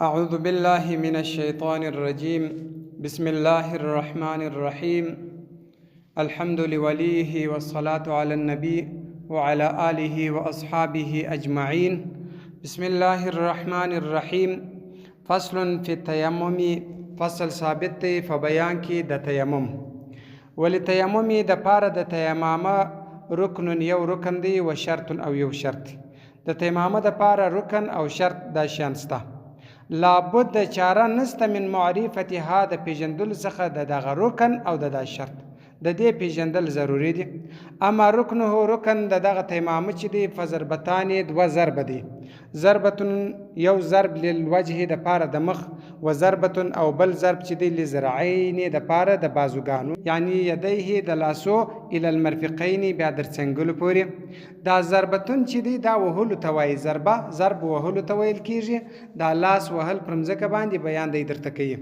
أعوذ بالله من الشيطان الرجيم. بسم الله الرحمن الرحيم. الحمد لوليه والصلاة على النبي وعلى آله وأصحابه أجمعين. بسم الله الرحمن الرحيم. فصل في التيمم. فصل ثابت فبيان کی د تیمم. ولتیمم د پاره د تیمم رکن یو رکن دی و شرط او یو شرط. د تیمم د پاره رکن او شرط دا شانسته. لابد چاره نسته من معرفت هذا پیژندل څخه د دغه رکن او د شرط د دې پیژندل ضروری دي. اما رکنه رکن د دغه تیمم چې دی فضربتان دو ضرب دی. ضربتون یو ضرب للوجه د پاره د مخ و ضربتون او بل ضرب چې دی لزرعین د پاره د بازوګانو یعنی یدیه د لاسو ال المرفقین بیا در څنګهلو پورې. دا ضربتون چې دی دا وهلو ته وایي. ضرب وهلو ته ویل کیږي. دا لاس وهل پر مځکه باندې بیان دی درته کوي.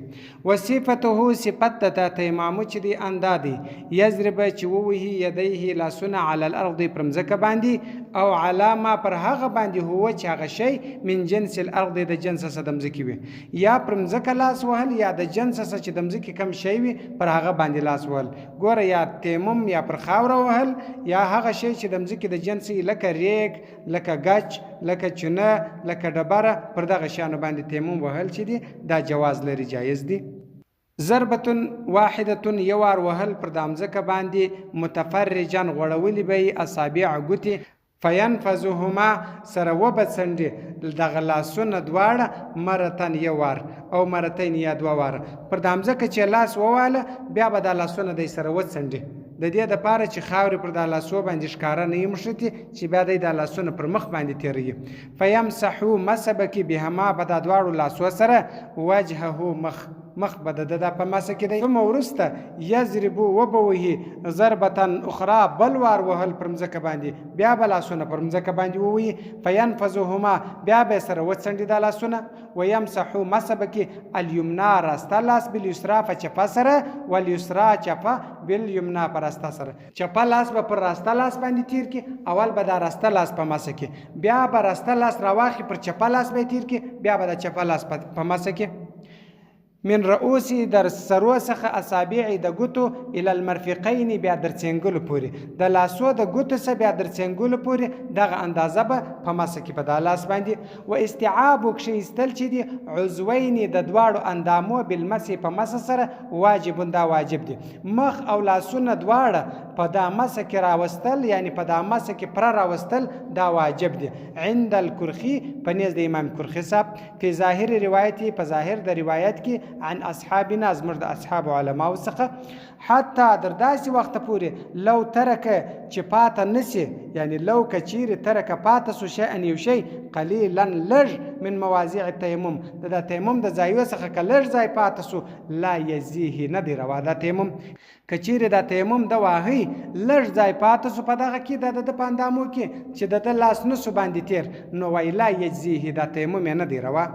وصفته صفت د تیمم چې دی اندادي یضرب چې ووهي یدیه لاسونه علی الارض پر مځکه باندې او علامه پر هغه باندې هو چې هغه شی من جنس الارض د جنس څخه د مځکې وي. یا پر مځکه لاس وهل یا د جنس څخه چې د مځکې کم شی وي پر هغه باندې لاس وهل. ګوره یا تیمم یا پر خاوره وهل یا هغه شی چې د مځکې د جنس لکه ریګ لکه گچ لکه چونه لکه ډبره پر دغه شیانو باندې تیمم وهل چې دی دا جواز لري، جایز دی. ضربتون واحدتون یوار وهل پر د مځکه باندې متفرجن غوړولی به اصابع ګوتې فینفذهما سره وبڅنډي دغه لاسونه دواړه مرتن یوار او مرتین یا دوه واره پر د مځکه چې لاس وواله بیا به دا لاسونه دی سره وڅنډي د دې دپاره چې خاورې پر دا لاسو باندې ښکاره نه یې مښتي چې بیا دی دا لاسونه پر مخ باندې تیروي. فیمسحو مسبکي بهما به دا دواړو لاسو سره وجهه مخ به د په مسه کې دی. ثم وروسته یضربو وبوهي ضربتن اخرى بل وار وهل پر مځکه باندې بیا به لاسونه پر مځکه باندې ووهي. فینفذهما بیا به سره وڅنډي دا لاسونه. ویمسحو مسبکي الیمنا راسته لاس بالیسرا په چپه سره والیسرا چپه بالیمنا په راسته سره. چپه لاس به پر راسته لاس باندې تیر کی. اول به دا راسته لاس په مسه کې بیا به راسته لاس راواخي پر چپه لاس به تیر کی بیا به د چپه لاس په مسه کې. من رؤوسی در سرو څخه اصابع د ګوتو ال المرفقین بیا در څنګلو پورې د لاسو د ګوتو څخه بیا در څنګلو پورې دغه اندازه به په مسه کې په دا لاس باندې. و استيعاب کښیستل چې دی عضوین د دواړو اندامو بالمس په مسه سره واجب دا واجب دی. مخ او لاسونه دواړه په دا مسه کې راوستل یعنی په دا مسه کې پر راوستل دا واجب دی. عند الکرخی په نزد امام کرخی صاحب په ظاهر روایت په ظاهر د روایت کې عن اصحابنا زمر د اصحاب علماء څخه حتی در داسې وخت پورې لو ترکه چې پاته نسی یعنی لو کچیر ترکه پاته سو شیئا یو شی قلیلا لږ من مواضع التیمم د تیمم د ځایو څخه که لږ ځای پاته سو لا یزیه نه دی روا د تیمم. کچیر د تیمم د واهی لږ ځای پاته سو په دغه کې د په اندامو کې چې د لاس نسو باندې تیر نو وی لا یزیه د تیمم نه دی روا.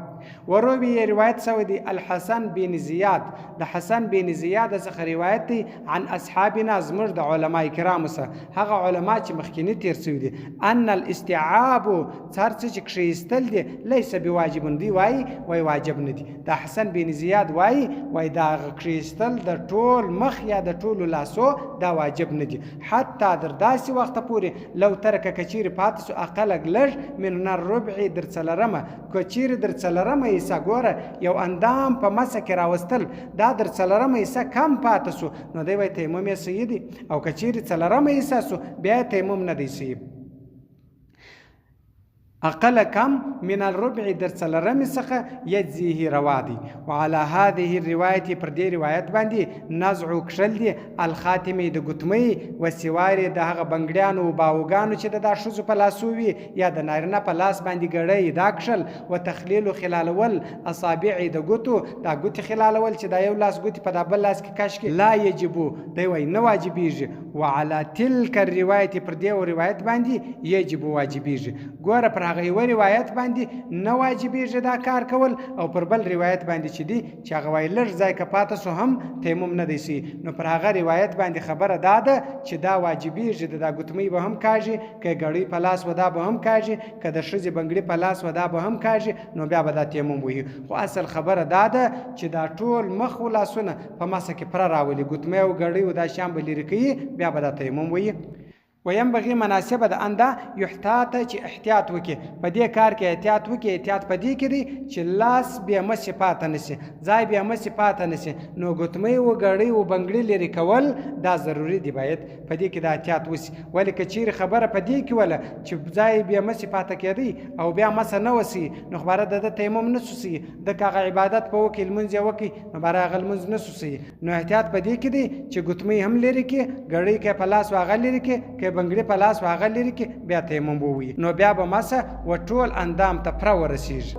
وروي روایت سوی دی الحسن بن زیاد د حسن بن زیاد څخه روایت دی عن اصحابنا زمر د علماء کرام څخه هغه علما چې مخکینی تیر سوی دی ان الاستيعاب څرڅ چې کښیستل دی لیس بواجب دی وای واجب نه دی. د حسن بن زیاد وای دا کښیستل د ټول مخ یا د ټول لاسو دا واجب نه دی. حتی در داسې وخت پورې لو ترک کچیر پاتسو اقل لږ من الربع در څلرمه کچیر در څلرمه ایسا ګوره یو اندام په مسه کې راوستل دا در څلرمه ایسا کم پاته سو نو دی وای تیمم یې صحیح دی او که چیرې څلرمه ایسا سو بیا تیمم نه دی صحیح. اقل کم من الربع در څلرمې څخه یجزیه روا دی. وعلى هذه الروایت پر دې روایت باندې نزع کښل دی الخاتمې د ګوتمۍ و سوارې د هغه بنګړیانو و باوګانو چې د دا ښځو په لاسو وي یا د نارینه په لاس باندې ګړی دا کښل و تخلیل خلالول اصابع د ګوتو دا ګوتې خلالول چې دا یو لاس ګوتې په دا بل لاس کې کش کې لا یجبو دی وای نه واجبیږي. وعلى تلک الروایت پر دې روایت باندې یجب واجبېږي. ګوره پر هغه یوه روایت باندې نه واجبېږي دا کار کول او پر بل روایت باندې چې دی چې هغه وایي لږ ځای که پاته سو هم تیمم نه دی سي، نو پر هغه روایت باندې خبره دا ده چې دا واجبېږي. د دا ګوتمۍ به هم کاږي، که ګړۍ په لاس و دا به هم کاږي، که د ښځې بنګړي په لاس و دا به هم کاږي، نو بیا به دا تیمم وهي. خو اصل خبره دا ده چې دا ټول مخ و لاسونه په مسه کې پره راولي، ګوتمۍ او ګړۍ و دا شیان به لرې کوي، بیا به دا تیمم وهي. وینبغي مناسبه ده ان دا یحتاط چې احتیاط وکړي، په دې کار کې احتیاط وکړي. احتیاط په دې کې دی چې لاس بیا مسې پاته نه سي، ځای بیا مسې پاته نه سي، نو ګوتمۍ و ګړۍ و بنګړي لرې کول دا ضروري دی، باید په دې کې دا احتیاط وسي. ولې که چیرې خبره په دې کې وله چې ځای بیا مسې پاته کېدی او بیا مسه نه وسي، نو خبره ده د تیمم نه سو سي، د که هغه عبادت په وکړي لمونځ یې وکړي نو باره هغه لمونځ نه سو سي. نو احتیاط په دې کې دی چې ګوتمۍ هم لرې کړي، ګړۍ که په لاس و هغه لرې کړي، که بنګړي په لاس و هغه لرې کړي، بیا تیمم ووهي، نو بیا به مسه و ټول اندام ته پره ورسېږي.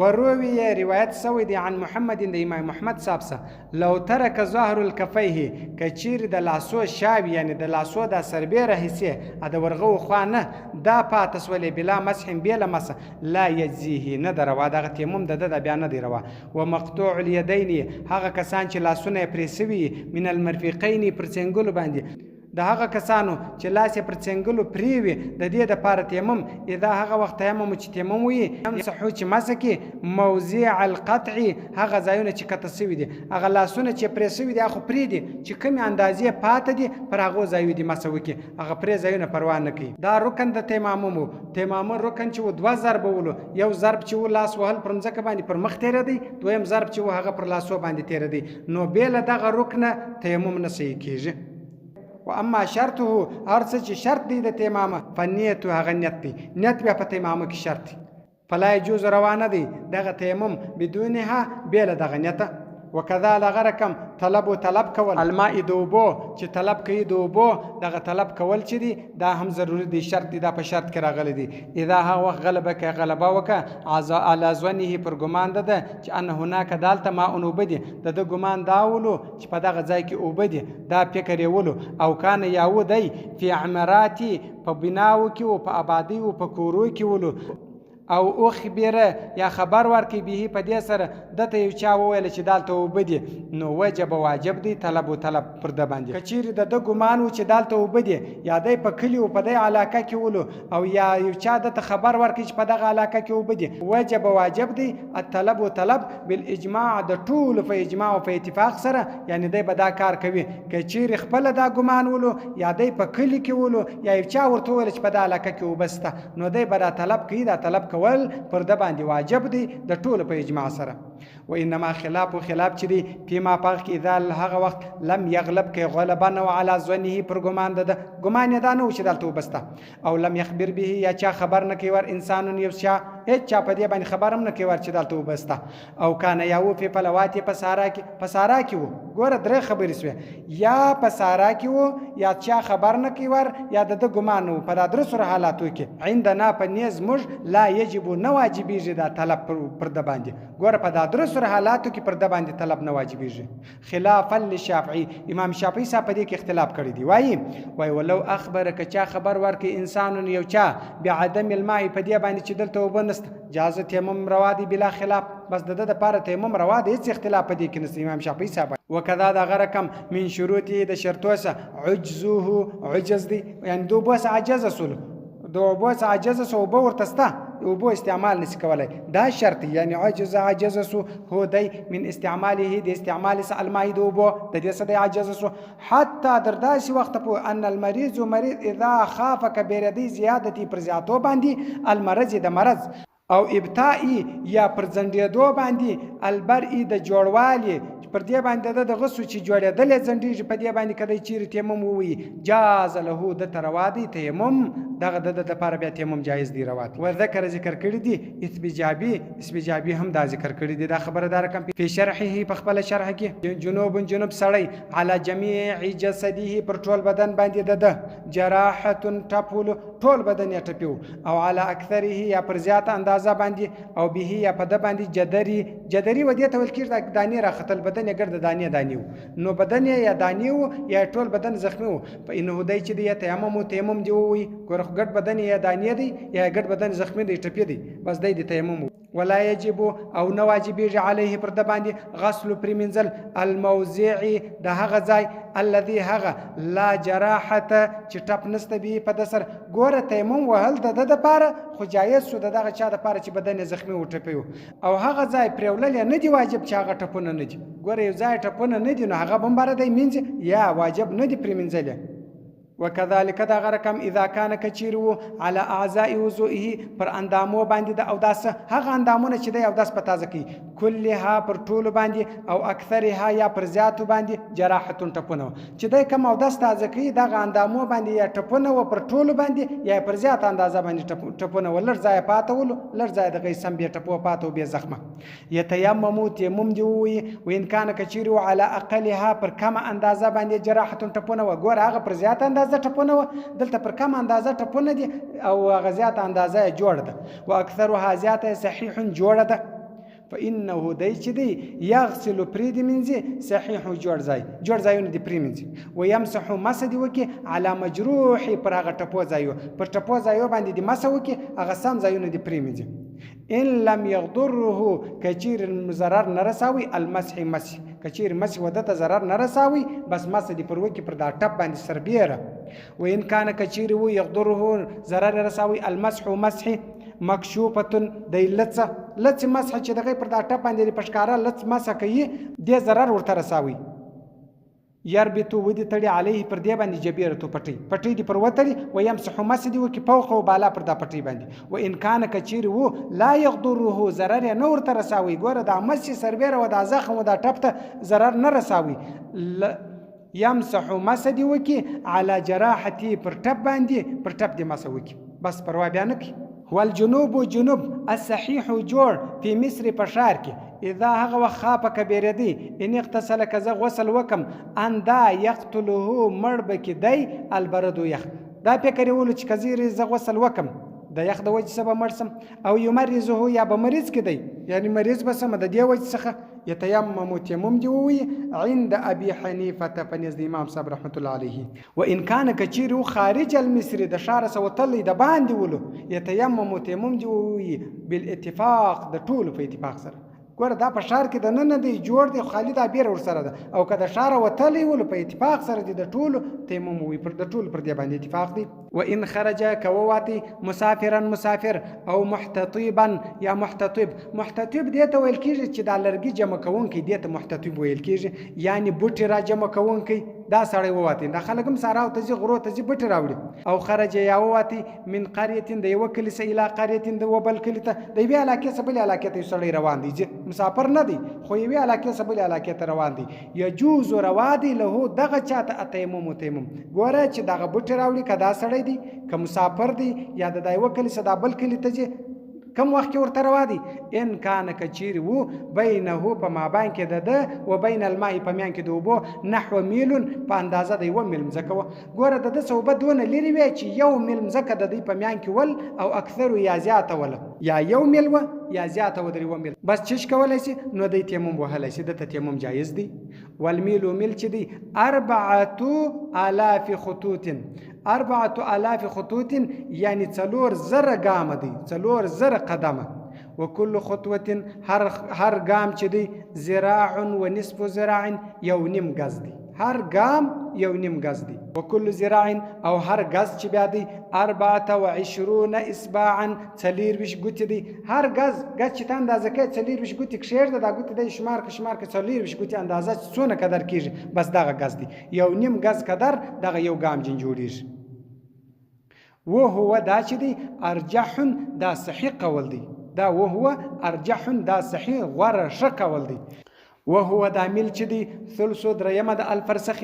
وروي روایت سوی دی عن محمد د امام محمد صاحب څخه لو ترک ظهر الکفیه که چیرې د لاسو شاوي یعنی د لاسو دا سربیره حصې د ورغو خوا نه دا پاته سولې بلا مسح بېله مسه لا یجزیه نه ده روا، دغه تیمم د ده بیا نه دی روا. ومقطوع الیدین هغه کسان چې لاسونه یې پرې سوي من المرفقین پر څنګلو باندې، د هغه کسانو چې لاس یې پر څنګلو پرې وي د دې دپاره تیمم اذا هغه وخت تیمم چې تیمم وي یمسحو چې مسه کړي موضع القطع هغه ځایونه چې قطع سوي دي، هغه لاسونه چې پرې سوي دي هغه پرېږدي چې کومې اندازې پاته دي پر هغو ځایو دي مسه وکړي، هغه پرې ځایونه پروا نه کوي. دا رکن د تیمامم و. تیمامم رکن چې و دوه ضربه ولو، یو ضرب چې و لاس وهل پر مځکه باندې پر مخ تېرېدی، دویم ضرب چې و هغه پر لاسو باندې تېرېدی، نو بې له دغه رکنه تیمم نه صحیح کېږي. و اما شرطه هر څه چې شرط دی د تیمامه فنیت هغه نیت دی، نیت بیا په تیمامه کې شرط دی، فلا یجوز روانه دی دغه تیمم بدونها بې له دغه نیته. وکذا لغه رقم طلب و طلب کول الماء د اوبو چې طلب کوي د اوبو دغه طلب کول چې دی دا هم ضروري دی، شرط دی، دا په شرط کې راغلی دی. اذا هغه وخت غلبه که غلبه وکړه علی ظنه پر ګمان ده چې ان هناک دالته ماء اوبه دي، د ده ګمان دا ولو چې په دغه ځای کې اوبه دي، دا فکر یې ولو او کان یاو دی فی عمراتی په بناو کې او په آبادی او په کورو کې ولو او اخبره یا خبر ورکړي به په دې سره دته یو چا وویل چې دالته اوبه دي، نو وجب واجب دی طلب و طلب پر ده باندې. که چیرې د ده ګمان و چې دالته اوبه دي یا دی په کلي و په دې علاقه کې ولو او یا یو چا دته خبر ورکړي چې په دغه علاقه کې اوبه دي، وجب واجب دی الطلب و طلب بالاجماع د ټولو په اجماع او په اتفاق سره، یعنی دی به دا کار کوي. که چیرې خپله دا ګمان ولو یا دی په کلي کې ولو یا یو چا ورته وویل چې په دې علاقه کې اوبه شته، نو دی به دا طلب کوي، دا طلب کول پر ده باندې واجب دی د ټولو په اجماع سره. و انما خلاف و خلاف چې دی فيما پاک کې اذا هغه وخت لم یغلب کې غلبه نه علی ظنه پر ګمان ده، ګمان یې دا نه و چې دلته اوبه شته، او لم یخبر به یا چا خبر نه کوي ور انسان یو چا هیڅ چا په دې باندې خبر هم نه کوي ور چې دلته اوبه شته، او کان یاو فی فلوات په سارا کې و. ګوره درې خبرې سوې، یا په سارا کې و یا چا خبر نه کوي ور یا د ده ګمان و. په دا درې سره حالاتو کې عندنا په نیز موږ لا یجب نه واجبېږي دا طلب پر ده باندې. ګوره په دا درې سره حالاتو کې پر ده باندې طلب نه واجبېږي. خلافا للشافعي امام شافعي صاحب په دې کې اختلاف کړی دی، وایي ولو اخبر که چا خبر ورکړي انسان یو چا بعدم الماء په دې باندې چې دلته اوبه نشته جاز تیمم روا دی بلا خلاف، بس د ده دپاره تیمم روا دی، هېڅ اختلاف په دې کې نشته امام شافعي صاحب. وکذا دغه رقم من شروطي د شرطو څخه عجزه عجز دی، یعنی د اوبو څخه عجز سولو، د اوبو څخه عجز سو اوبه ورته شته اوبو استعمال نشي کولی، دا شرط یعنی عجز سو هو دی من استعماله د استعمال څخه الماء د اوبو د دې څخه دی عجز سو حتی در داسې وخت پورې ان المریض اذا خاف که بیردی زیادتي پر زیاتو باندې المرض د مرض او ابتائی یا پر ځنډېدو باندې البرئی د جوړوالي پر دې باندې د غسو چې جوړېدلې ځنډېږي په دې باندې کدی چیرې تیمم ووایي جاز له د روا دی تیمم دغه د لپاره بیا تیمم جایز دی روا دی. و ذکر ذکر کړی دی اسبجابي هم دا ذکر کړی دی، دا خبره دا رقم په شرحه په خپل شرح کې جنوب سړی علی جمیع جسده پر ټول بدن باندې د جراحه ټپول ټول بدن یې ټپیو او علی اکثره یا پر زیاته اندازه باندې او به یا په د باندې جدري و دې ته ویل کېږي د دانې راختل بدن یې ګرد دانې و نو بدن یې یا دانې و یا ټول بدن زخمي و فإنه دی چې دی یا تیمم دی ووایي ګوره خو ګډ بدن یې یا دانې دی یا ګډ بدن زخمي دی ټپي دی بس دی د تیمم ولا یجب او نه واجبېږي علیه پر ده باندې غسل پرېمینځل الموضع د هغه ځای الذي هغه لا جراحته چې ټپ نسته به په ده سر ګوره تیمم وهل د ده دپاره خو جایز شو د دغه چا دپاره چې بدن یې زخمي و ټپي و او هغه ځای پرېولل یې نه دي واجب چې هغه ټپونه نه دي ګوره یو ځای ټپونه نه دي نو هغه به هم باره دی مینځي یا واجب نه دي پرېمینځل وكذلك دا غرکم اذا كان کچیرو على اعضاء وضوئه پر اندامو باندې د اوداس هغه اندامونه چې د اوداس په تازه کی كلها پر ټولو باندې او اکثرها یا پر زیاتو باندې جراحتون ټپونه چې د کوم اوداس تازه کی دغه اندامو باندې یا ټپونه و پر ټولو باندې یا پر زیات اندازه باندې ټپونه ولر ځای پاتول لر ځای د غیسم به ټپو پاتو به زخمه یتیمم تیمم دی وي وان كان کچیرو على اقلها پر کم اندازه باندې جراحتون ټپونه و ګور هغه پر زیات اندازه ټپونه و دلته پر کم اندازه ټپونه دي او هغه زیات اندازه یې جوړه ده و اکثرها زیاته صحیح جوړه ده فإنه دی چې دی یغسل پرې دې مینځي صحیح جوړ ځایونه دې پرې مینځي ویمسح مسح دې وکړي على مجروح پر هغه ټپو ځایو پر ټپو ځایو باندې دې مسح وکړي هغه سم ځایونه دې پرې مینځي ان لم يضره کچیر ضرر نه رساوي المسح مسح کچیر مسح ودته ضرر نه رساوي بس مسح دې پر وکړي پر دا ټپ باندې سربیره وان كان کچیر و يضره ضرر رساوي المسح مسح مکشوفتن د لڅ مسح چې دغه پر دا ټپ باندې پښکارا لڅ مسح کوي د ضرر ورته رساوي يربط ودي تړي عليه پر دې باندې جبيرته پټي دي پر وتړي و يمسح مسح دي وکي فوق او بالا پر دا پټي باندې و ان كان کچیر و لا يضره ضرر نه ورته رساوي ګوره دا مسح سربېره و دا زخم و دا ټپ ته ضرر نه رساوي يمسح مسح دي وکي على جراحتي پر ټپ باندې پر ټپ دي مسح وکي بس پروا بیا نه کی والجنوب جنوب الصحيح جوړ په مصر په ښار کې اذا هغه وخاپه کبیره دی ان اغتسل کزه غسل وکم ان دا یقتله مړ بکی دی البرد یخ دا فکر ول چې کزیر ز غسل وکم د یخ د وجه سبب مرسم او یمرزه یا به مریض کې دی یعنی مریض به سم د دی وجه څخه يتيمم تيمم جوي عند ابي حنيفه فنزد امام صاحب رحمه الله عليه وان كان كثير خارج المصر د شار سوتل د باندې ولو يتيمم تيمم جوي بالاتفاق د ټول په اتفاق سره ګوره دا په ښار کې د نه دی جوړ دی خالد ابیر ور سره ده او که د ښار وتلی ول په اتفاق سره دي د ټولو تیمم وي پر د ټولو پر دې باندې اتفاق دی و ان خرج کوواتی مسافرا مسافر او محتطبا یا محتطب دې ته ویل کېږي چې د لرګي جمع کوونکی دې ته محتطب ویل کېږي یعنی بوټي را جمع کوونکی دا سړی وواتی دا خلک هم ساره او تزي غرو تزي بوټي راوړي او خرج یا وواتی من قريه د یو کلیسه اله قريه د وبل کلیته د یوې علاقې څخه بلې علاقې ته سړی روان دی مسافر نه دی خو یوې علاقې څخه بلې علاقې ته روان دی یجوز روادي له دغه چاته تیمم ګوره چې دغه بوټي راوړي که دا سړی دی که مسافر دی یا د یوه کلیسه دا بل کلي ته ځي کم وخت کې ورته روا دی ان کان کچیر وو بینه په مابین کې د ده و بین الماء په میان کې د اوبو نحو میل په اندازه د یوه میل مځکه وه ګوره د ده صوبه دونه لرې وی چې یو میل مځکه د دوی په میان کې ول او اکثر یا زیاته وله یا یو میل وه یا زیاته و درې میل بس چش کولی شي نو دی تیمم وهلی شي دته تیمم جایز دی والمیل میل چې دی 4000 خطوط 4000 خطوط یعنی 4000 ګامه دی 4000 قدمه وكل خطوة هر ګام چې دی ذراع و نصف ذراع یو نیم غز دی هر ګام یو نیم غز دی وكل ذراع او هر غز چې بیا دی 24 اصباعا 40 ګوتې دی هر غز چې ته اندازه کوي 40 ګوتې کښېږده دا ګوتې دی شمار که 40 ګوتې اندازه څونه قدر کېږي بس دغه غز دی یو نیم غز قدر دغه یو ګام جن جوړېږي وهو دا چې دی ارجح دا صحیح قول دی دا وهو ارجح دا صحیح غوره ښه قول دی وهو دا میل چې دی ثلث درېیمه د الفرسخ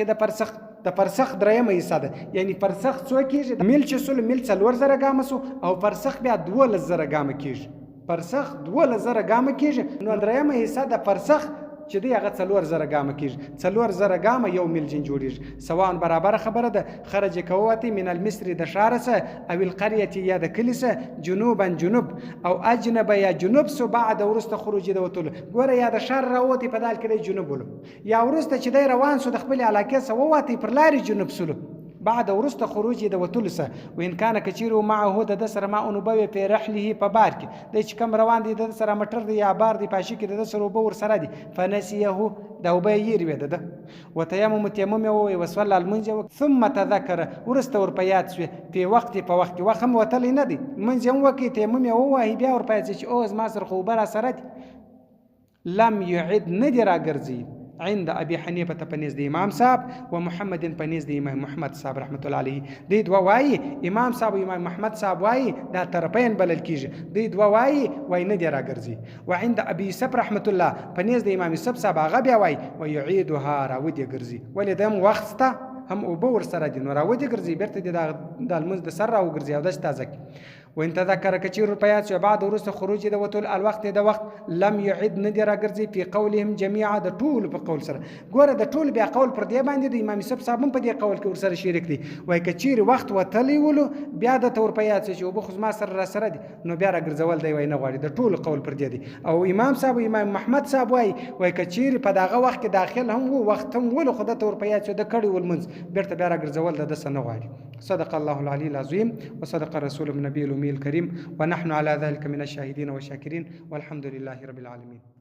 د فرسخ درېیمه حصه ده یعنی فرسخ څو کېږي میل چې سل میل 4000 ګامه سو او فرسخ بیا 12000 ګامه کېږي فرسخ 12000 ګامه کېږي نو درېیمه حصه د فرسخ چې دی هغه 4000 ګامه کېږي. 4000 ګامه 1 میل جوړېږي. سواء برابره خبره ده خرج کواتي من المصر د ښاره څه او القريه یا د کلي څه جنوبا جنوب او اجنب یا جنوب سو بعد ورسته خروج د وتلو. ګوره یا د ښار راوتی په دال کې جنوب ولو یا ورسته چې دی روان سو د خپل علاقې څه ووتی پر لارې جنوب سلو بعد ورسته خروج د وتلو څه. وان کان کچیرو معه د سره ما انبوي په رحله په بار کې د چې کم روان دي د سره مټر دی یا بار دی پاشي کې د سره وبور سره دي فنسيه د وبې یری وده وتيمم تيمم او وصل المنج ثم تذكر ورسته ور پیات شو په وخت وخم وتل نه دي منځ هم وکي تيمم او وای بیا ور پیات چې او ما سره خو بر سره لم يعد ندرا ګرځي عند ابي حنيفه پنيز د امام صاحب و محمد پنيز د امام محمد صاحب رحمت الله عليه. دی دوا وای امام صاحب و امام محمد صاحب وای دا طرفین بلل کیږي. دی دوا وای نه دی راګرځي. و عند ابي صاحب رحمت الله پنيز د امام صاحب هغه بیا وای و يعيدها راودي ګرځي. ولې دم وخت هم او بور سره دي نو راودي ګرځي بیرته د المز د سر راو ګرځي او د تازه وان تذكر كثير ربيات بعد ورث خروج د وتل الوقت د وخت لم يعد ندر ګرځي په قولهم جميعا د ټول په قول سره. ګوره د ټول بیا قول پر دی باندې د امام صاحب په دې قول کې ور سره شریک دي. وای کچیر وخت وتلی ولو بیا د تور پیات چې وب خو ما سره سره دي نو بیا راګرځول دی وای نه غواړي د ټول قول پر دی او امام صاحب امام محمد صاحب وای کچیر په دغه وخت کې داخل هم وو وخت هم ولو خو د تور پیات د کړي ولمنځ بیرته بیا راګرځول د سن غواړي. صدق الله العلي العظيم وصدق الرسول النبي الأمي الكريم ونحن على ذلك من الشاهدين والشاكرين والحمد لله رب العالمين.